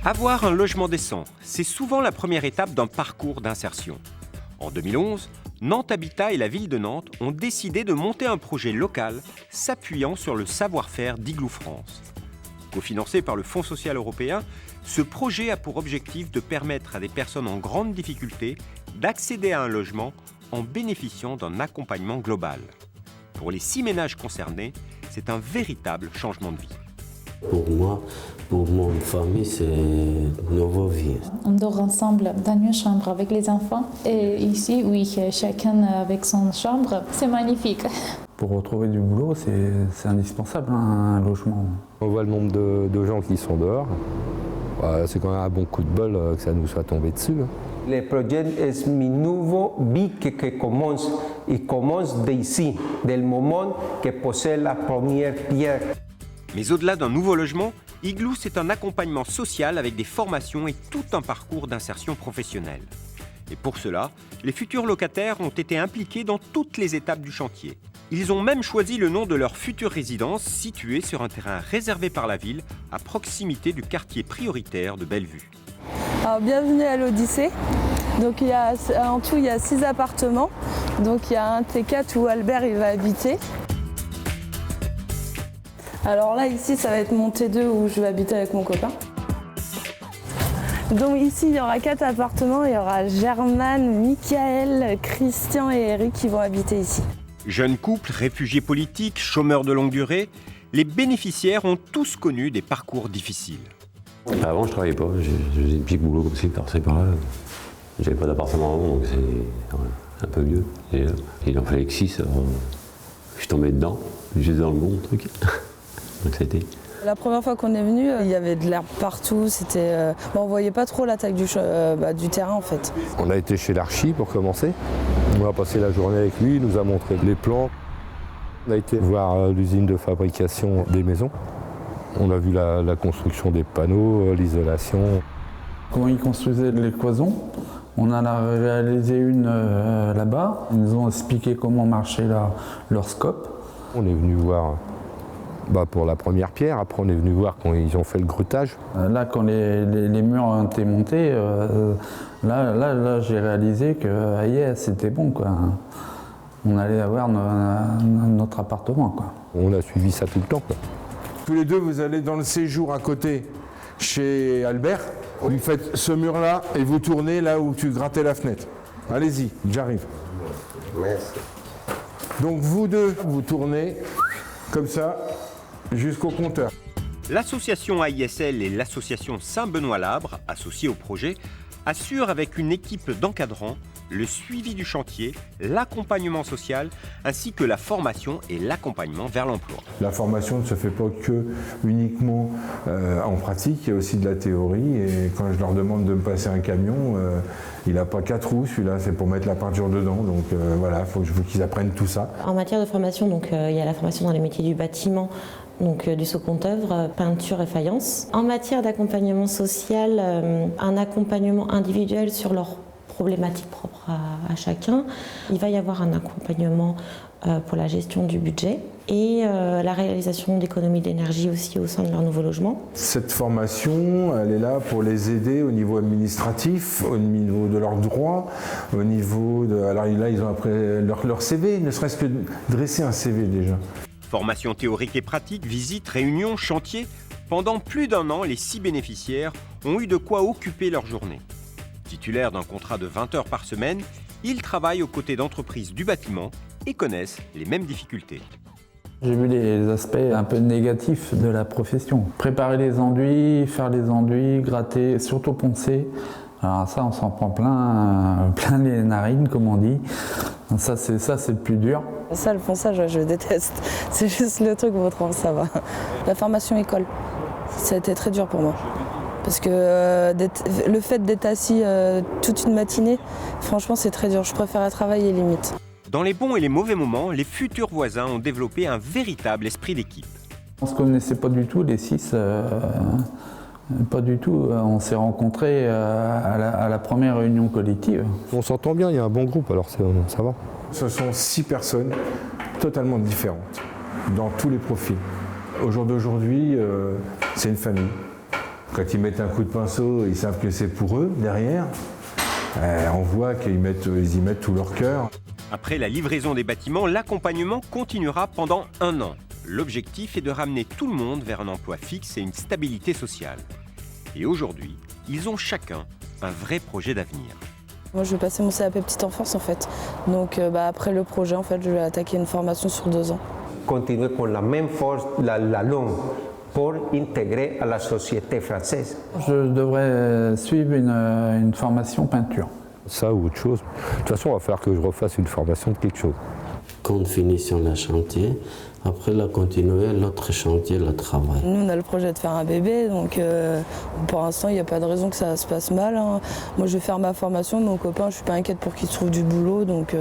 Avoir un logement décent, c'est souvent la première étape d'un parcours d'insertion. En 2011, Nantes Habitat et la ville de Nantes ont décidé de monter un projet local s'appuyant sur le savoir-faire d'Igloo France. Cofinancé par le Fonds social européen, ce projet a pour objectif de permettre à des personnes en grande difficulté d'accéder à un logement en bénéficiant d'un accompagnement global. Pour les 6 ménages concernés, c'est un véritable changement de vie. Pour moi, pour mon famille, c'est une nouvelle vie. On dort ensemble dans une chambre avec les enfants. Et ici, oui, chacun avec son chambre. C'est magnifique. Pour retrouver du boulot, c'est indispensable, un logement. On voit le nombre de gens qui sont dehors. C'est quand même un bon coup de bol que ça nous soit tombé dessus. Le projet est une nouvelle vie qui commence. Il commence d'ici, du moment que possède la première pierre. Mais au-delà d'un nouveau logement, Igloo, c'est un accompagnement social avec des formations et tout un parcours d'insertion professionnelle. Et pour cela, les futurs locataires ont été impliqués dans toutes les étapes du chantier. Ils ont même choisi le nom de leur future résidence située sur un terrain réservé par la ville à proximité du quartier prioritaire de Bellevue. Alors, bienvenue à l'Odyssée. Donc, en tout, il y a 6 appartements. Donc, il y a un T4 où Albert il va habiter. Alors là, ici, ça va être mon T2 où je vais habiter avec mon copain. Donc ici, il y aura 4 appartements. Il y aura Germaine, Michael, Christian et Eric qui vont habiter ici. Jeunes couples, réfugiés politiques, chômeurs de longue durée, les bénéficiaires ont tous connu des parcours difficiles. Avant, je ne travaillais pas. J'ai des petits boulots comme ça, par-ci, par-là. J'avais pas d'appartement avant, donc c'est un peu mieux. Et il en fallait que 6, alors je suis tombé dedans. J'étais dans le bon truc. Donc c'était... La première fois qu'on est venu, il y avait de l'herbe partout. On ne voyait pas trop la taille du terrain en fait. On a été chez l'archi pour commencer. On a passé la journée avec lui, il nous a montré les plans. On a été voir l'usine de fabrication des maisons. On a vu la construction des panneaux, l'isolation. Comment ils construisaient les cloisons. On en a réalisé une là-bas. Ils nous ont expliqué comment marchait leur scope. On est venu voir pour la première pierre, après on est venu voir quand ils ont fait le gruttage. Là, quand les murs ont été montés, là j'ai réalisé que c'était bon, quoi. On allait avoir notre appartement, quoi. On a suivi ça tout le temps, quoi. Tous les deux, vous allez dans le séjour à côté chez Albert. Vous faites ce mur-là et vous tournez là où tu grattais la fenêtre. Allez-y, j'arrive. Merci. Donc vous deux, vous tournez comme ça jusqu'au compteur. L'association AISL et l'association Saint-Benoît-Labre, associées au projet, assurent avec une équipe d'encadrants le suivi du chantier, l'accompagnement social, ainsi que la formation et l'accompagnement vers l'emploi. La formation ne se fait pas que uniquement en pratique, il y a aussi de la théorie. Et quand je leur demande de me passer un camion, il n'a pas 4 roues, celui-là c'est pour mettre la peinture dedans. Donc voilà, il faut qu'ils apprennent tout ça. En matière de formation, donc, il y a la formation dans les métiers du bâtiment, donc du second œuvre, peinture et faïence. En matière d'accompagnement social, un accompagnement individuel sur leurs problématiques propres à chacun. Il va y avoir un accompagnement pour la gestion du budget et la réalisation d'économies d'énergie aussi au sein de leur nouveau logement. Cette formation, elle est là pour les aider au niveau administratif, au niveau de leurs droits, au niveau de... Alors là, ils ont après leur CV, ne serait-ce que dresser un CV déjà. Formation théorique et pratique, visites, réunions, chantiers. Pendant plus d'1 an, les 6 bénéficiaires ont eu de quoi occuper leur journée. Titulaires d'un contrat de 20 heures par semaine, ils travaillent aux côtés d'entreprises du bâtiment et connaissent les mêmes difficultés. J'ai vu les aspects un peu négatifs de la profession. Préparer les enduits, faire les enduits, gratter, surtout poncer. Alors ça, on s'en prend plein les narines, comme on dit. Ça, c'est le plus dur. Ça, le ponçage, je déteste. C'est juste le truc où autrement ça va. La formation école, ça a été très dur pour moi. Parce que le fait d'être assis toute une matinée, franchement, c'est très dur. Je préfère travailler limite. Dans les bons et les mauvais moments, les futurs voisins ont développé un véritable esprit d'équipe. On ne se connaissait pas du tout, les 6. Pas du tout. On s'est rencontrés à la première réunion collective. On s'entend bien, il y a un bon groupe, alors ça va. Ce sont 6 personnes totalement différentes dans tous les profils. Au jour d'aujourd'hui, c'est une famille. Quand ils mettent un coup de pinceau, ils savent que c'est pour eux derrière. On voit qu'ils y mettent tout leur cœur. Après la livraison des bâtiments, l'accompagnement continuera pendant 1 an. L'objectif est de ramener tout le monde vers un emploi fixe et une stabilité sociale. Et aujourd'hui, ils ont chacun un vrai projet d'avenir. Moi, je vais passer mon CAP petite enfance en fait. Donc après le projet, en fait, je vais attaquer une formation sur 2 ans. Continuer avec la même force la langue pour intégrer à la société française. Je devrais suivre une formation peinture. Ça ou autre chose. De toute façon, il va falloir que je refasse une formation de quelque chose. Quand on finit sur le chantier, après la continuer, l'autre chantier, le travail. Nous, on a le projet de faire un bébé, donc pour l'instant, il n'y a pas de raison que ça se passe mal. Hein. Moi, je vais faire ma formation, mon copain, je ne suis pas inquiète pour qu'il trouve du boulot, donc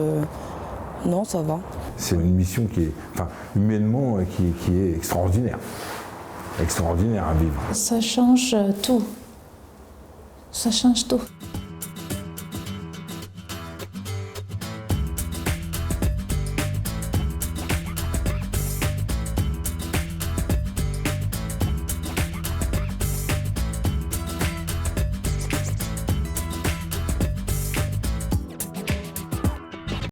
non, ça va. C'est une mission qui est, humainement, qui est extraordinaire. Extraordinaire à vivre. Ça change tout. Ça change tout.